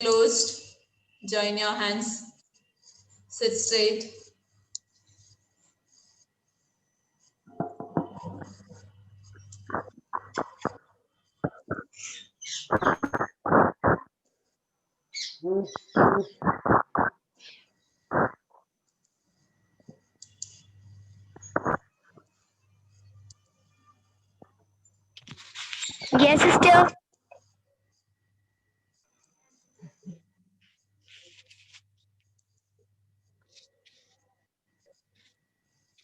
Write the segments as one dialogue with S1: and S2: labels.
S1: Closed. Join your hands. Sit straight.
S2: Yes, sister.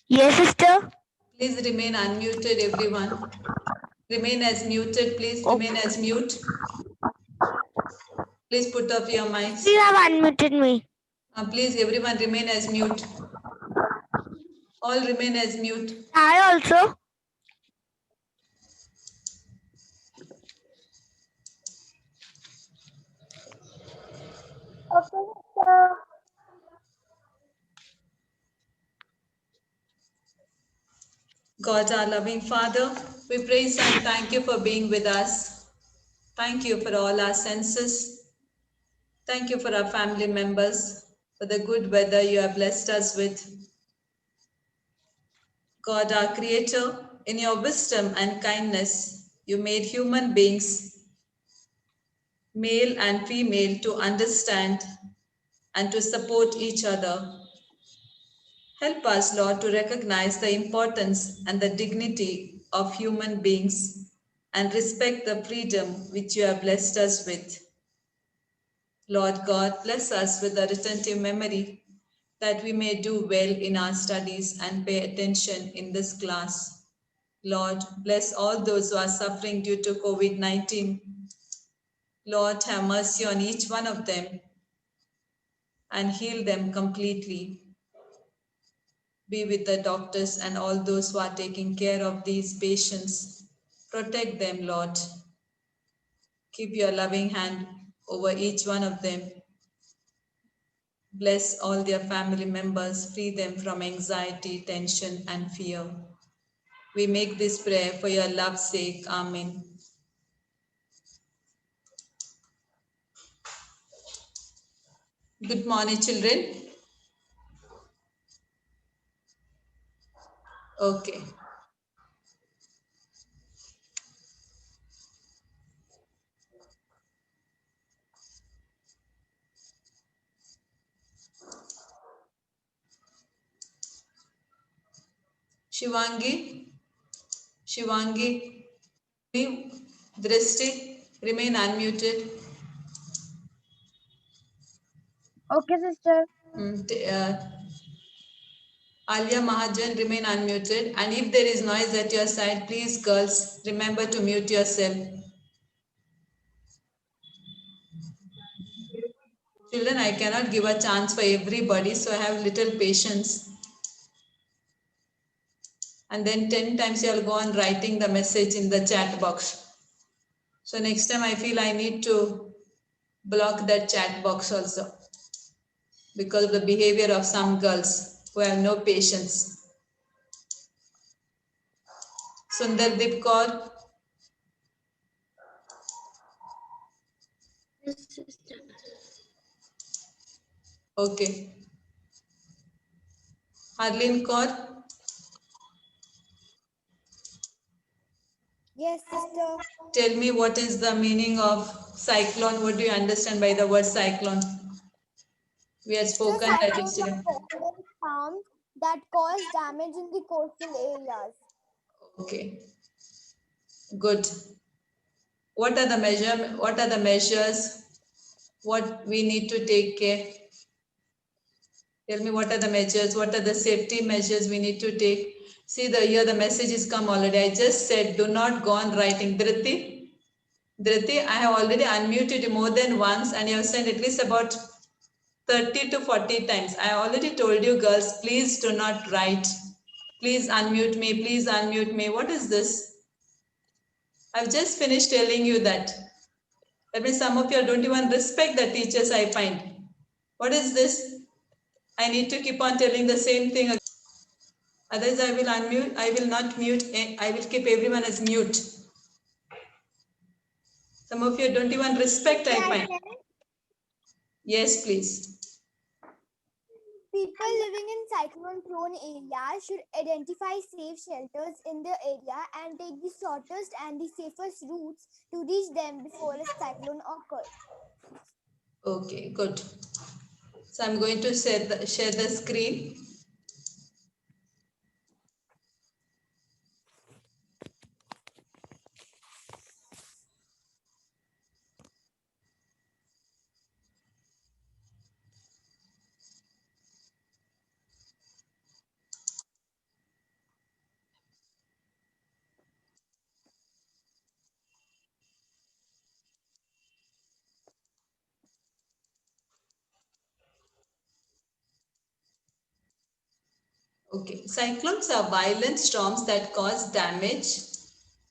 S2: Yes, sister.
S1: Please remain unmuted, everyone. Remain as muted. Please remain as mute. Please put up your mics.
S2: You have unmuted me.
S1: Please, everyone, remain as mute. All remain as mute.
S2: I also. Okay, sister.
S1: God, our loving Father, we praise and thank you for being with us. Thank you for all our senses. Thank you for our family members, for the good weather you have blessed us with. God, our Creator, in your wisdom and kindness, you made human beings, male and female, to understand and to support each other. Help us, Lord, to recognize the importance and the dignity of human beings and respect the freedom which you have blessed us with. Lord God, bless us with a retentive memory that we may do well in our studies and pay attention in this class. Lord, bless all those who are suffering due to COVID-19. Lord, have mercy on each one of them and heal them completely. Be with the doctors and all those who are taking care of these patients. Protect them, Lord. Keep your loving hand over each one of them. Bless all their family members, free them from anxiety, tension, and fear. We make this prayer for your love's sake. Amen. Good morning, children. Okay. Shivangi, Shivangi, Drishti, remain unmuted.
S2: Okay, sister.
S1: Alia Mahajan, remain unmuted. And if there is noise at your side, please, girls, remember to mute yourself. Children, I cannot give a chance for everybody, so I have little patience. And then 10 times you'll go on writing the message in the chat box. So next time I feel I need to block that chat box also because of the behavior of some girls who have no patience. Sundardeep Kaur.
S2: Yes, sister.
S1: Okay. Harleen Kaur.
S3: Yes, sister.
S1: Tell me what is the meaning of cyclone? What do you understand by the word cyclone? We had
S3: Sister,
S1: spoken that
S3: cyclones
S1: yesterday.
S3: are coastal storms that cause damage in the coastal areas.
S1: Okay, good. What are the measures? What we need to take care? Tell me what are the measures? What are the safety measures we need to take? See here the message is come already. I just said do not go on writing. Dhriti, I have already unmuted you more than once and you have sent at least about 30 to 40 times. I already told you girls, please do not write. Please unmute me. Please unmute me. What is this? I've just finished telling you that. That means some of you don't even respect the teachers I find. What is this? I need to keep on telling the same thing. Otherwise, I will unmute. I will not mute. I will keep everyone as mute. Some of you don't even respect, I find. Yes, please.
S3: People living in cyclone-prone areas should identify safe shelters in their area and take the shortest and the safest routes to reach them before a cyclone occurs.
S1: Okay, good. So I'm going to share the screen. Okay, cyclones are violent storms that cause damage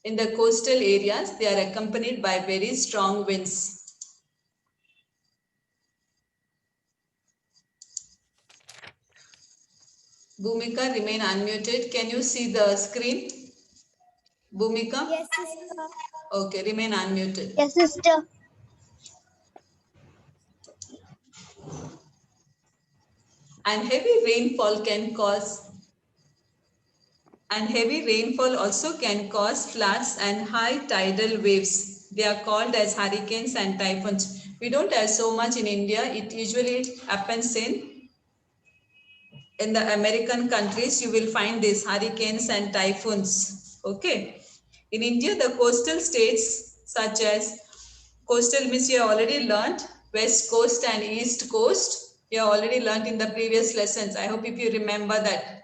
S1: in the coastal areas. They are accompanied by very strong winds. Bhumika, remain unmuted. Can you see the screen? Bhumika?
S3: Yes, sister.
S1: Okay, remain unmuted.
S2: Yes, sister.
S1: And heavy rainfall also can cause floods and high tidal waves. They are called as hurricanes and typhoons. We don't have so much in India. It usually happens in the American countries. You will find these hurricanes and typhoons. Okay. In India, the coastal states such as coastal means you have already learned west coast and east coast. You have already learned in the previous lessons. I hope if you remember that.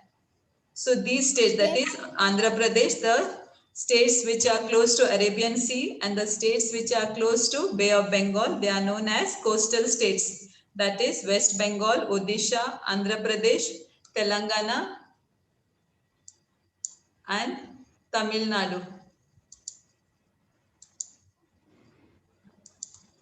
S1: So these states, that
S3: Yes.
S1: is Andhra Pradesh, the states which are close to Arabian Sea and the states which are close to Bay of Bengal, they are known as coastal states. That is West Bengal, Odisha, Andhra Pradesh, Telangana and Tamil Nadu.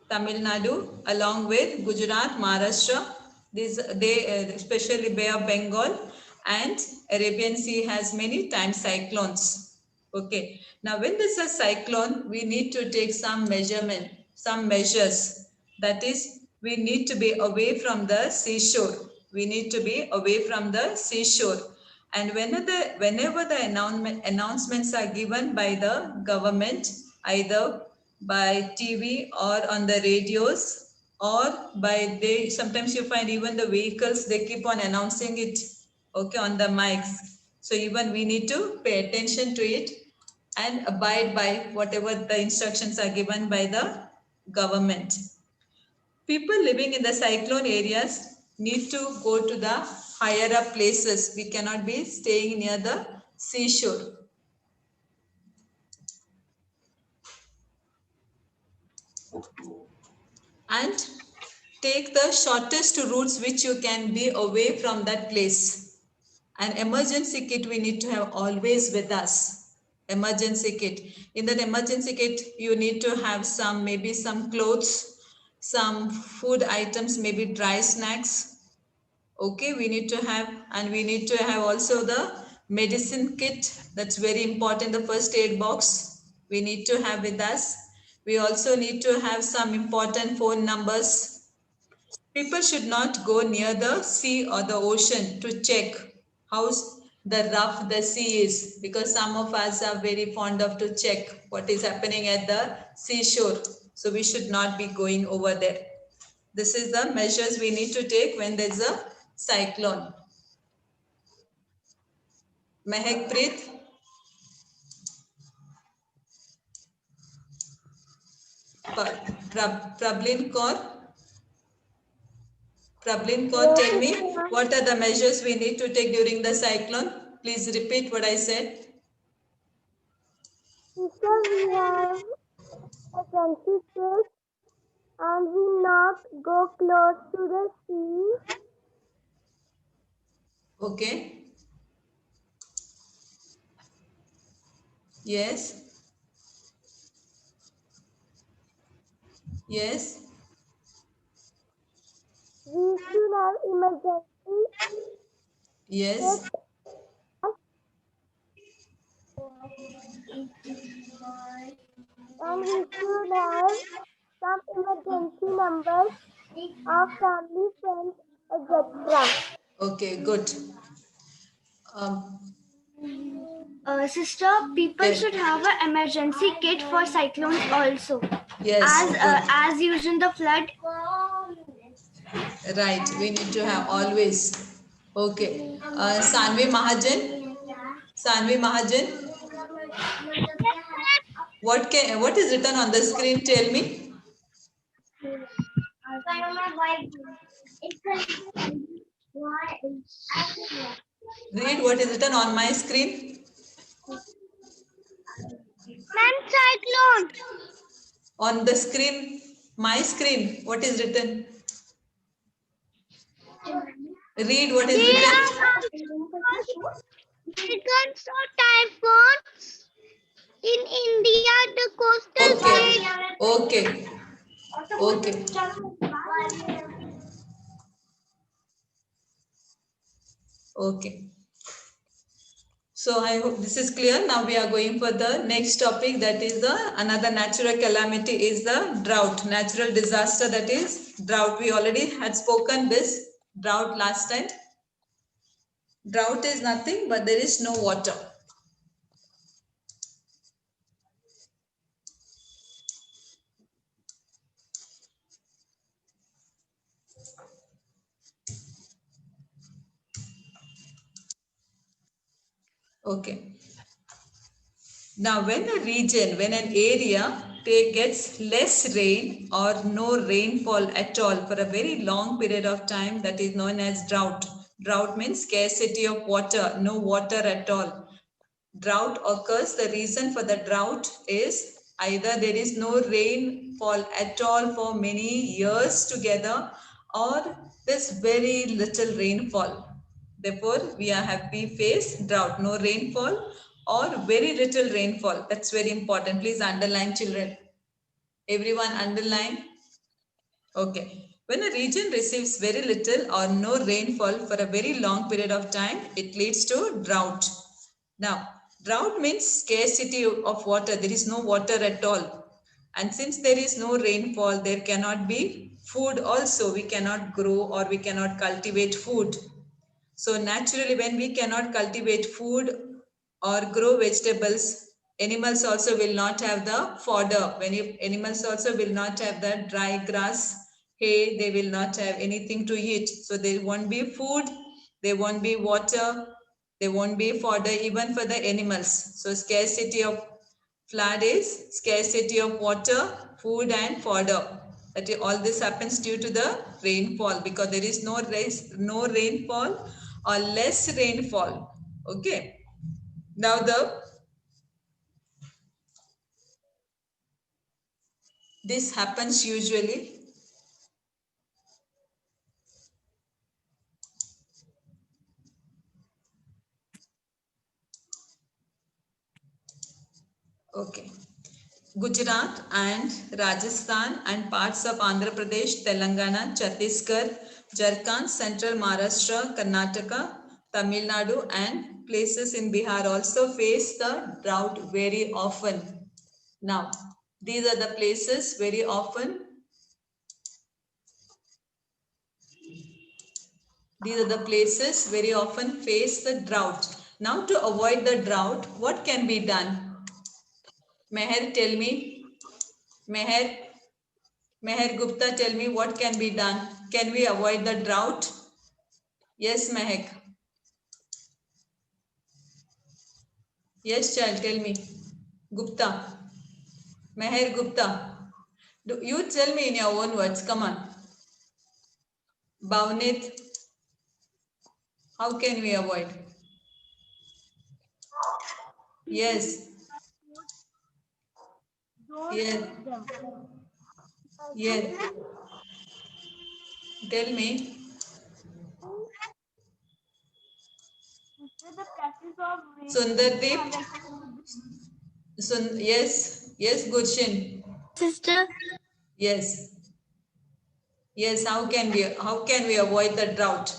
S1: Tamil Nadu along with Gujarat, Maharashtra. Especially Bay of Bengal and Arabian Sea has many times cyclones. Okay. Now when there's a cyclone, we need to take some measures. That is, we need to be away from the seashore. We need to be away from the seashore. And whenever the announcements are given by the government, either by TV or on the radios or by they sometimes you find even the vehicles they keep on announcing it, okay, on the mics. So even we need to pay attention to it and abide by whatever the instructions are given by the government. People living in the cyclone areas need to go to the higher up places. We cannot be staying near the seashore. And take the shortest routes which you can be away from that place. An emergency kit we need to have always with us. Emergency kit. In that emergency kit, you need to have maybe some clothes, some food items, maybe dry snacks. Okay, we need to have, and we need to have also the medicine kit. That's very important. The first aid box we need to have with us. We also need to have some important phone numbers. People should not go near the sea or the ocean to check how the rough the sea is, because some of us are very fond of to check what is happening at the seashore. So we should not be going over there. This is the measures we need to take when there's a cyclone. Mehak Preet, Prablin Kaur,
S2: Yes,
S1: tell me
S2: sister.
S1: what are the measures we need to take during the cyclone? Please repeat what I said.
S2: Sister, we have emergency kit and we not go close to the sea.
S1: Okay. Yes. Yes.
S2: We should have emergency
S1: Yes.
S2: kit and we should have some emergency numbers our family, friends, etc.
S1: Okay, good.
S4: Sister, people
S1: Yes.
S4: should have an emergency kit for cyclones also.
S1: Yes, good.
S4: As used in the flood.
S1: Right, we need to have always. Okay. Sanvi Mahajan. Sanvi Mahajan. What is written on the screen? Tell me. Read what is written on my screen.
S2: Man, cyclone.
S1: On the screen, my screen, what is written? Read what is written.
S2: Because of typhoons in India, the coastal
S1: Okay. Okay. Okay. Okay. So I hope this is clear. Now we are going for the next topic, that is the another natural calamity is the drought, natural disaster, that is drought. We already had spoken this drought last time. Drought is nothing but there is no water. Okay. Now, when an area gets less rain or no rainfall at all for a very long period of time, that is known as drought. Drought means scarcity of water, no water at all. Drought occurs. The reason for the drought is either there is no rainfall at all for many years together, or there's very little rainfall. Therefore, we face drought, no rainfall or very little rainfall. That's very important. Please underline, children. Everyone underline. Okay. When a region receives very little or no rainfall for a very long period of time, it leads to drought. Now, drought means scarcity of water. There is no water at all. And since there is no rainfall, there cannot be food also. We cannot grow or we cannot cultivate food. So naturally, when we cannot cultivate food or grow vegetables, animals also will not have the fodder. When animals also will not have the dry grass, hay, they will not have anything to eat. So there won't be food, there won't be water, there won't be fodder even for the animals. So scarcity of flood is scarcity of water, food and fodder. All this happens due to the rainfall, because there is no rainfall or less rainfall. Okay. Now this happens usually. Okay. Gujarat and Rajasthan and parts of Andhra Pradesh, Telangana, Chhattisgarh, Jharkhand, Central Maharashtra, Karnataka, Tamil Nadu and places in Bihar also face the drought very often. Now, these are the places very often. These are the places very often face the drought. Now, to avoid the drought, what can be done? Meher, tell me. Meher Gupta, tell me what can be done. Can we avoid the drought? Yes, Mehak. Yes, child, tell me. Gupta. Meher Gupta. You tell me in your own words. Come on. Bhavnit, how can we avoid? Yes. Yes. Yes. Tell me. Sundardeep. Yes. Yes, Gurshin.
S4: Sister,
S1: Yes. Yes. How can we avoid the drought?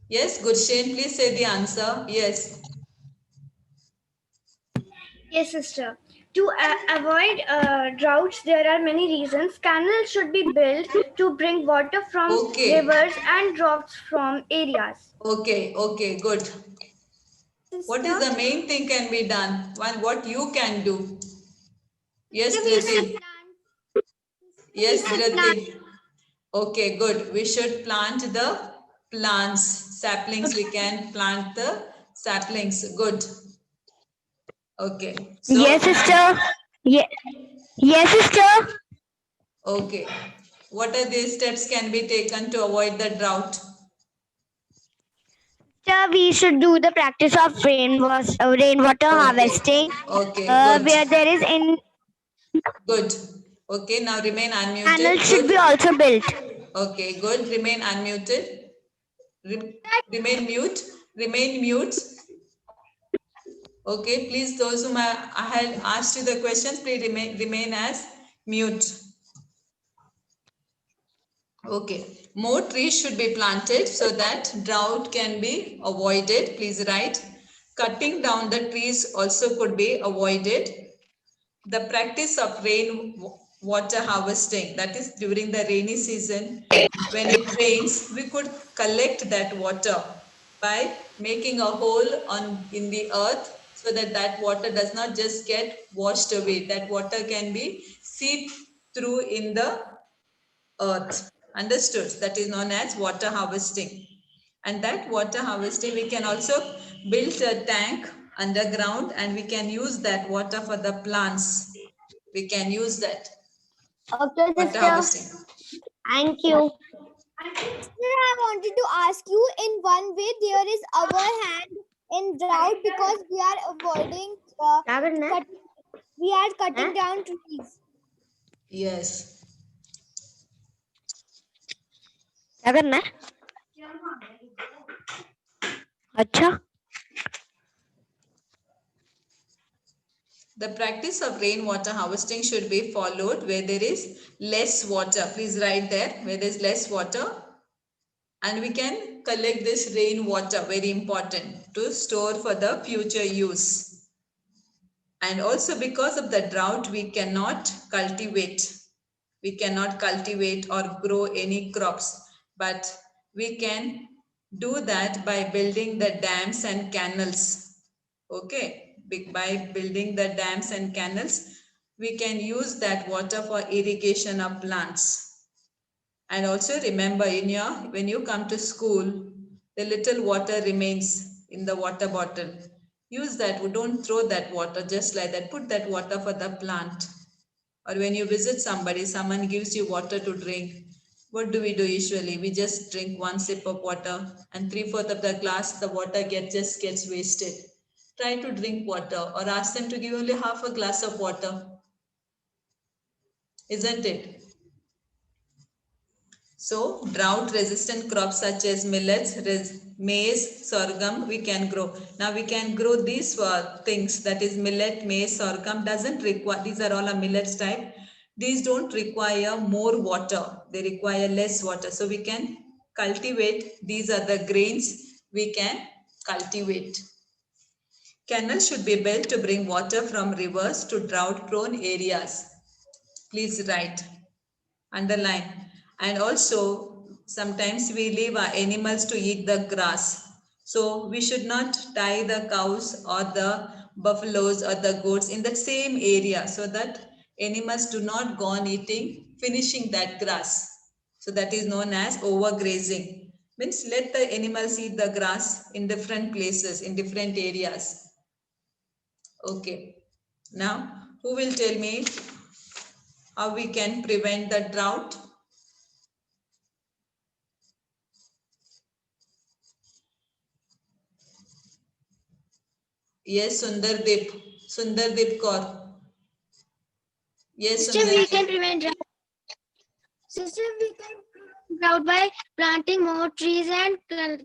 S1: Yes, Gurshin, please say the answer. Yes.
S4: yes, sister. To avoid droughts, there are many reasons. Canals should be built to bring water from
S1: Okay.
S4: rivers and droughts from areas.
S1: Okay, good. What is the main thing can be done? What you can do? Yes, Dhriti. Yes, Dhriti. Okay, good. We should plant the plants. Saplings, we can plant the saplings. Good. Okay. So,
S2: Yes, sister. Yes, sister.
S1: okay. What are these steps can be taken to avoid the drought?
S2: Sister, we should do the practice of rainwater
S1: Okay.
S2: harvesting,
S1: Okay, good.
S2: where there is in
S1: Good. Okay, now remain
S2: canals
S1: unmuted.
S2: should be
S1: Good.
S2: also built.
S1: Okay, good. Remain unmuted. Remain mute. Remain mute. Okay, please, those whom I had asked you the questions, please remain as mute. Okay, more trees should be planted so that drought can be avoided. Please write. Cutting down the trees also could be avoided. The practice of water harvesting, that is during the rainy season, when it rains, we could collect that water by making a hole in the earth so that that water does not just get washed away. That water can be seep through in the earth. Understood? That is known as water harvesting. And that water harvesting, we can also build a tank underground and we can use that water for the plants. We can use that
S2: Okay,
S1: water
S2: sister.
S1: harvesting.
S2: Thank you.
S3: Sir, I wanted to ask you, in one way there is our hand in drought because we are avoiding
S2: क्या करना है?
S3: we are cutting down trees.
S1: Yes.
S2: क्या करना है? अच्छा.
S1: The practice of rainwater harvesting should be followed where there is less water. Please write there where there is less water. And we can collect this rainwater, very important, to store for the future use. And also because of the drought, we cannot cultivate. We cannot cultivate or grow any crops. But we can do that by building the dams and canals. Okay, by building the dams and canals, we can use that water for irrigation of plants. And also remember when you come to school, the little water remains in the water bottle. Use that, don't throw that water just like that. Put that water for the plant. Or when you visit somebody, someone gives you water to drink. What do we do usually? We just drink one sip of water and 3/4 of the glass, the water just gets wasted. Try to drink water or ask them to give only half a glass of water. Isn't it? So drought resistant crops such as millets, maize, sorghum, we can grow. Now we can grow these things, that is millet, maize, sorghum doesn't require, these are all a millets type. These don't require more water, they require less water. So we can cultivate, these are the grains we can cultivate. Canals should be built to bring water from rivers to drought prone areas. Please write, underline. And also sometimes we leave our animals to eat the grass. So we should not tie the cows or the buffaloes or the goats in the same area so that animals do not go on finishing that grass. So that is known as overgrazing. Means let the animals eat the grass in different places, in different areas. Okay. Now, who will tell me how we can prevent the drought? Yes, Sundardeep Kaur. Yes,
S4: Sister, we can
S1: Sundardeep.
S4: prevent drought. Sister, we can prevent drought by planting more trees, and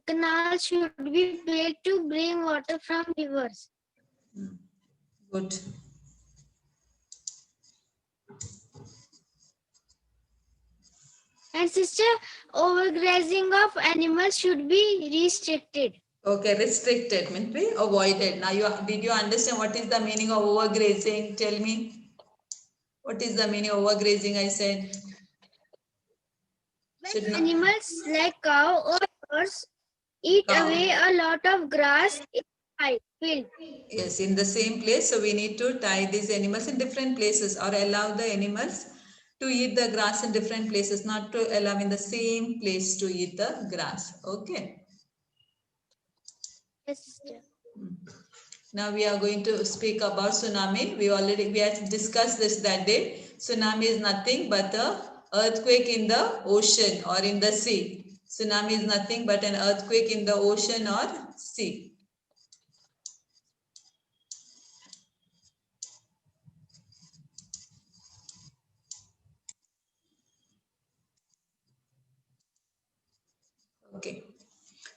S4: canals should be built to bring water from rivers.
S1: Good.
S4: And sister, overgrazing of animals should be restricted.
S1: Okay, restricted means be avoided. Now, did you understand what is the meaning of overgrazing? Tell me. What is the meaning of overgrazing? I said. Should not.
S4: Animals like cow or horse eat
S1: Cow.
S4: away a lot of grass in a field.
S1: Yes, in the same place. So we need to tie these animals in different places or allow the animals to eat the grass in different places, not to allow in the same place to eat the grass. Okay.
S4: Yes, sister.
S1: Now we are going to speak about tsunami. We had discussed this that day. Tsunami is nothing but a earthquake in the ocean or in the sea. Tsunami is nothing but an earthquake in the ocean or sea. Okay.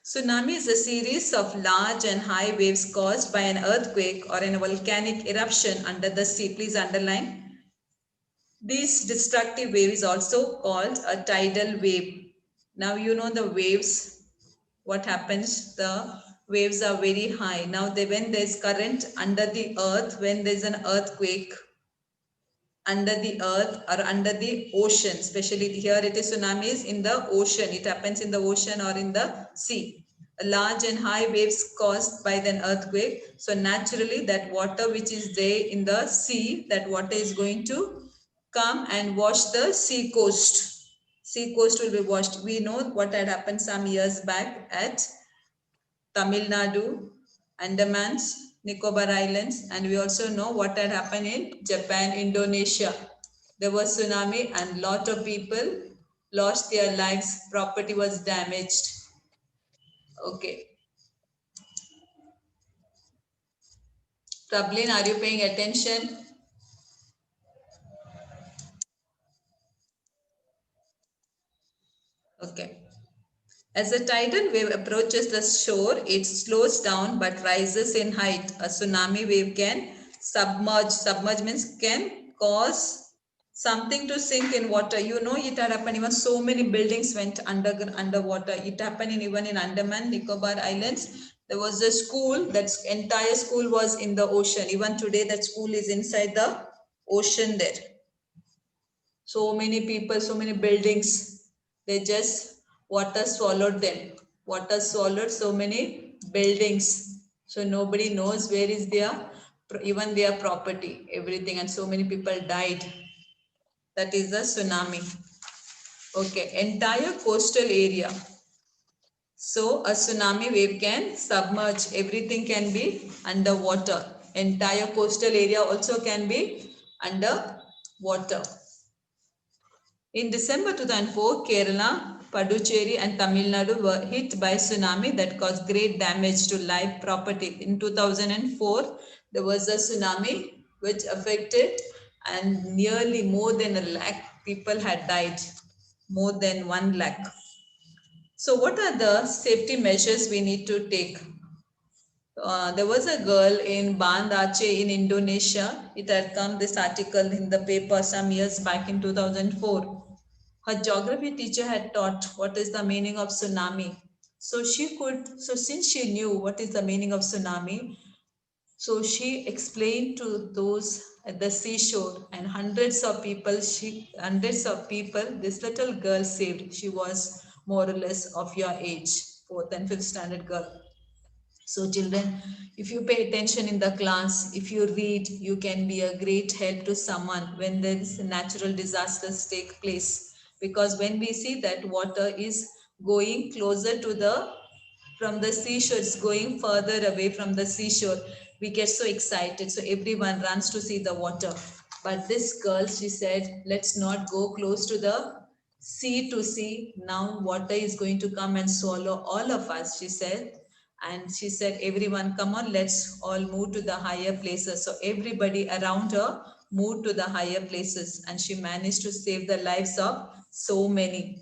S1: Tsunami is a series of large and high waves caused by an earthquake or a volcanic eruption under the sea. Please underline. This destructive wave is also called a tidal wave. Now you know the waves. What happens? The waves are very high. Now when there is current under the earth, when there is an earthquake, under the earth or under the ocean, especially here it is tsunamis in the ocean. It happens in the ocean or in the sea. A large and high waves caused by an earthquake. So naturally that water which is there in the sea, that water is going to come and wash the sea coast. Sea coast will be washed. We know what had happened some years back at Tamil Nadu, Andamans, Nicobar Islands, and we also know what had happened in Japan, Indonesia. There was tsunami and lot of people lost their lives, property was damaged. Okay. Prablin, are you paying attention? Okay. As a tidal wave approaches the shore, it slows down but rises in height. A tsunami wave can submerge. Submerge means can cause something to sink in water. You know it had happened. Even so many buildings went underwater. It happened even in Andaman, Nicobar Islands. There was a school. That entire school was in the ocean. Even today, that school is inside the ocean there. So many people, so many buildings, they just water swallowed them. Water swallowed so many buildings. So nobody knows where is their, even their property, everything, and so many people died. That is the tsunami. Okay, entire coastal area. So a tsunami wave can submerge, everything can be underwater. Entire coastal area also can be underwater. In December 2004, Kerala, Puducherry and Tamil Nadu were hit by tsunami that caused great damage to live property. In 2004, there was a tsunami which affected and nearly more than 1 lakh people had died. More than 1 lakh. So what are the safety measures we need to take? There was a girl in Band Aceh in Indonesia. It had come this article in the paper some years back in 2004. Her geography teacher had taught what is the meaning of tsunami. So since she knew what is the meaning of tsunami, so she explained to those at the seashore and hundreds of people, this little girl saved. She was more or less of your age, 4th and 5th standard girl. So children, if you pay attention in the class, if you read, you can be a great help to someone when there is natural disasters take place. Because when we see that water is going closer to from the seashore, it's going further away from the seashore, we get so excited. So everyone runs to see the water. But this girl, she said, let's not go close to the sea to see. Now water is going to come and swallow all of us, she said. And she said, everyone, come on, let's all move to the higher places. So everybody around her moved to the higher places and she managed to save the lives of so many.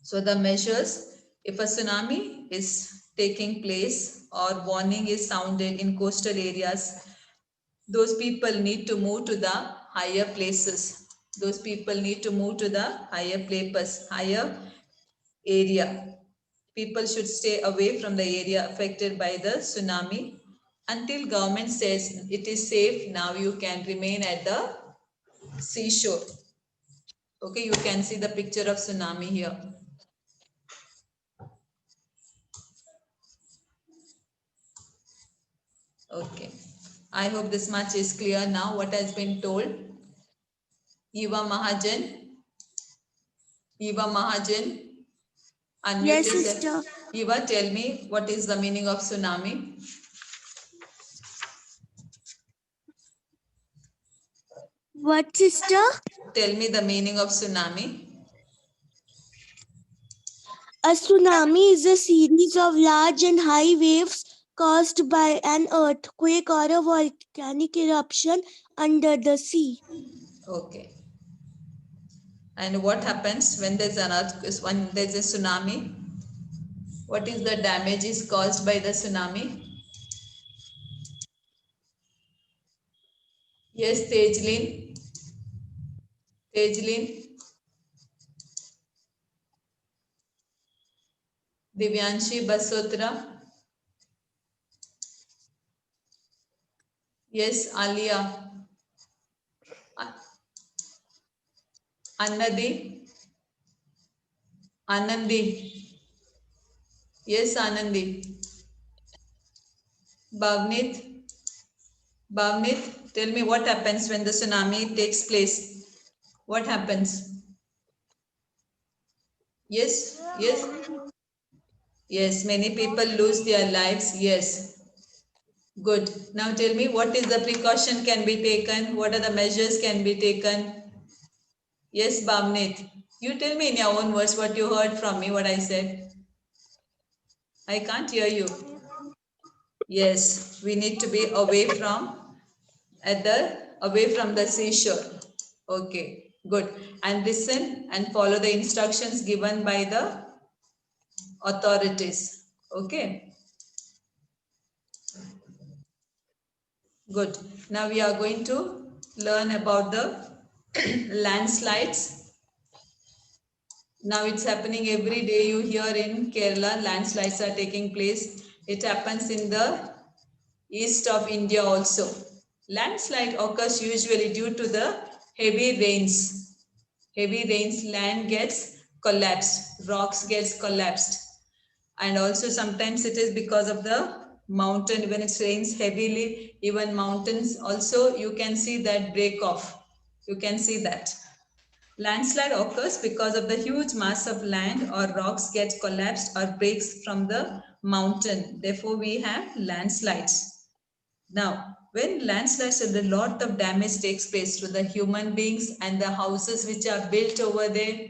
S1: So the measures, if a tsunami is taking place or warning is sounded in coastal areas, those people need to move to the higher places. Those people need to move to the higher places, higher area. People should stay away from the area affected by the tsunami. Until government says it is safe, now you can remain at the seashore. Okay, you can see the picture of tsunami here. Okay, I hope this much is clear now what has been told. Eva Mahajan, unmute
S2: Yes,
S1: yourself.
S2: sister.
S1: Eva, tell me what is the meaning of tsunami?
S2: What, sister?
S1: Tell me the meaning of tsunami.
S2: A tsunami is a series of large and high waves caused by an earthquake or a volcanic eruption under the sea.
S1: Okay. And what happens when there's an earthquake, when there's a tsunami? What is the damage is caused by the tsunami? Yes, Tejlin. Divyanshi Basotra. Yes, Alia. Anandi. Yes, Anandi. Bhavnit, tell me what happens when the tsunami takes place. What happens? Yes, many people lose their lives. Yes, good. Now tell me what is the precaution can be taken? What are the measures can be taken? Yes, Bhavnit, you tell me in your own words what you heard from me, what I said. I can't hear you. Yes, we need to be away from the seashore. Okay, good. And listen and follow the instructions given by the authorities. Okay, good. Now we are going to learn about the landslides. Now it's happening every day. You hear in Kerala, landslides are taking place. It happens in the east of India also. Landslide occurs usually due to the heavy rains. Land gets collapsed, rocks gets collapsed. And also sometimes it is because of the mountain. When it rains heavily, even mountains also you can see that break off. You can see that. Landslide occurs because of the huge mass of land or rocks gets collapsed or breaks from the mountain. Therefore, we have landslides. Now, when landslides, a lot of damage takes place to the human beings and the houses which are built over there.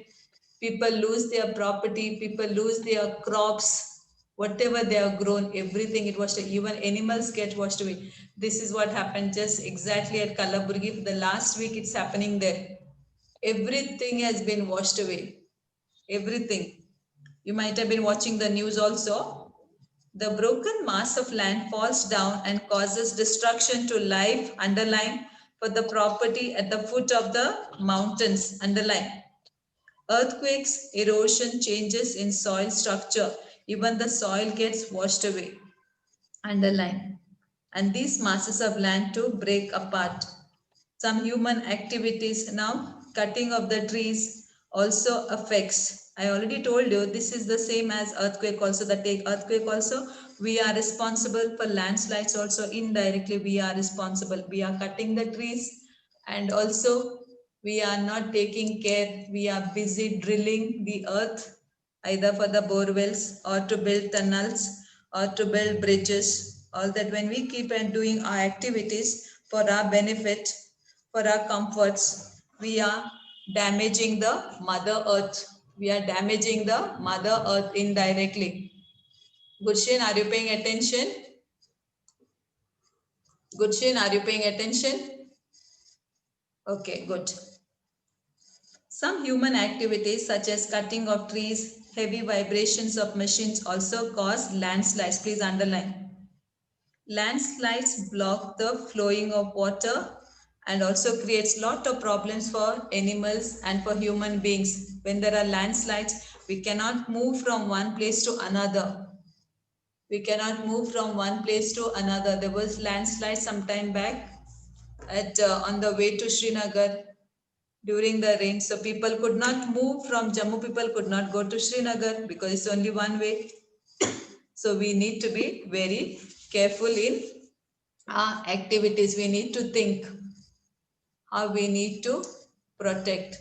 S1: People lose their property, people lose their crops, whatever they have grown, everything it was, even animals get washed away. This is what happened just exactly at Kalaburgi. For the last week, it's happening there. Everything has been washed away. Everything. You might have been watching the news also. The broken mass of land falls down and causes destruction to life, underline, for the property at the foot of the mountains, underline. Earthquakes, erosion, changes in soil structure, even the soil gets washed away, underline. And these masses of land to break apart. Some human activities now, cutting of the trees also affects. I already told you this is the same as earthquake also, earthquake also. We are responsible for landslides also, indirectly we are responsible. We are cutting the trees and also we are not taking care. We are busy drilling the earth either for the borewells or to build tunnels or to build bridges. All that when we keep on doing our activities for our benefit, for our comforts, we are damaging the mother earth. We are damaging the mother earth indirectly. Gurshin, are you paying attention? Gurshin, are you paying attention? Okay, good. Some human activities such as cutting of trees, heavy vibrations of machines also cause landslides. Please underline. Landslides block the flowing of water and also creates lot of problems for animals and for human beings. When there are landslides, We cannot move from one place to another. We cannot move from one place to another. There was landslide some time back at on the way to Srinagar during the rain. So people could not move from Jammu. People could not go to Srinagar because it's only one way. So we need to be very careful in our activities. We need to think how we need to protect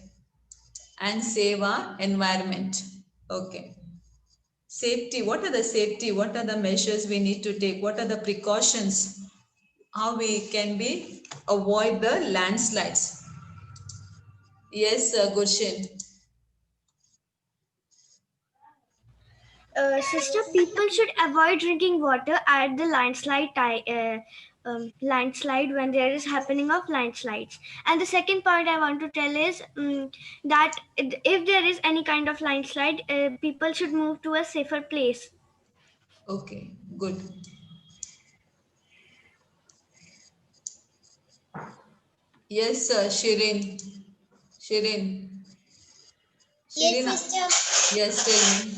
S1: and save our environment. Okay. Safety. What are the safety? What are the measures we need to take? What are the precautions? How we can be avoid the landslides? Yes, Gurshin.
S4: Sister, people should avoid drinking water at the landslide when there is happening of landslides. And the second point I want to tell is that if there is any kind of landslide, people should move to a safer place.
S1: Okay, good. Yes, Shirin. Shirin. Shirin.
S3: Yes, sister.
S1: Yes, tell me.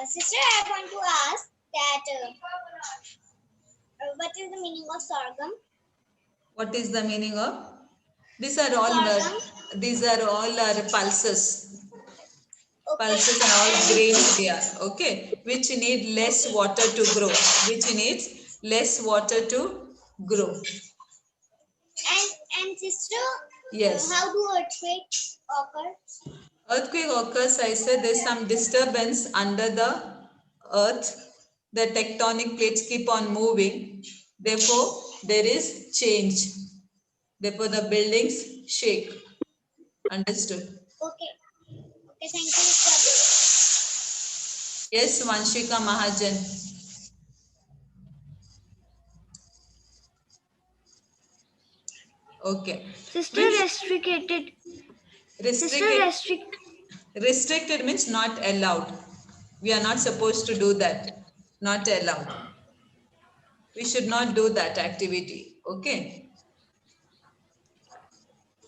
S3: Sister, I want to ask that what is the meaning of sorghum?
S1: What is the meaning of? These are all our pulses.
S3: Okay.
S1: Pulses and all grains they are. Okay, which need less water to grow. Which needs less water to grow.
S3: And sister,
S1: Yes.
S3: how do earthquakes occur?
S1: Earthquake occurs, I said there's some disturbance under the earth. The tectonic plates keep on moving. Therefore, there is change. Therefore, the buildings shake. Understood?
S3: Okay. Okay, thank you, sister.
S1: Yes, Vanshika Mahajan. Okay.
S4: Sister,
S1: Which
S4: restricted. Sister,
S1: restricted means not allowed. We are not supposed to do that. Not allowed. We should not do that activity. Okay.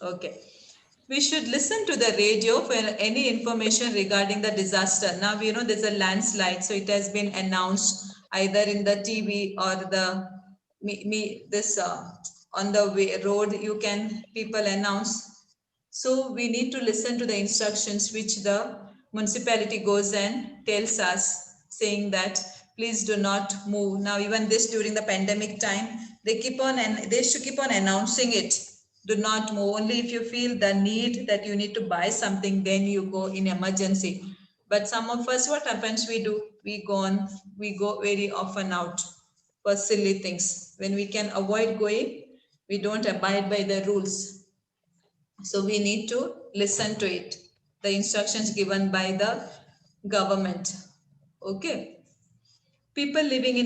S1: Okay. We should listen to the radio for any information regarding the disaster. Now we know there's a landslide, so it has been announced either in the TV or the on the road. You can people announce. So we need to listen to the instructions which the municipality goes and tells us, saying that please do not move. Now even this during the pandemic time, they keep on and they should keep on announcing it. Do not move. Only if you feel the need that you need to buy something, then you go in emergency. But some of us, what happens? We go very often out for silly things. When we can avoid going, we don't abide by the rules. So we need to listen to it, the instructions given by the government. Okay. People living in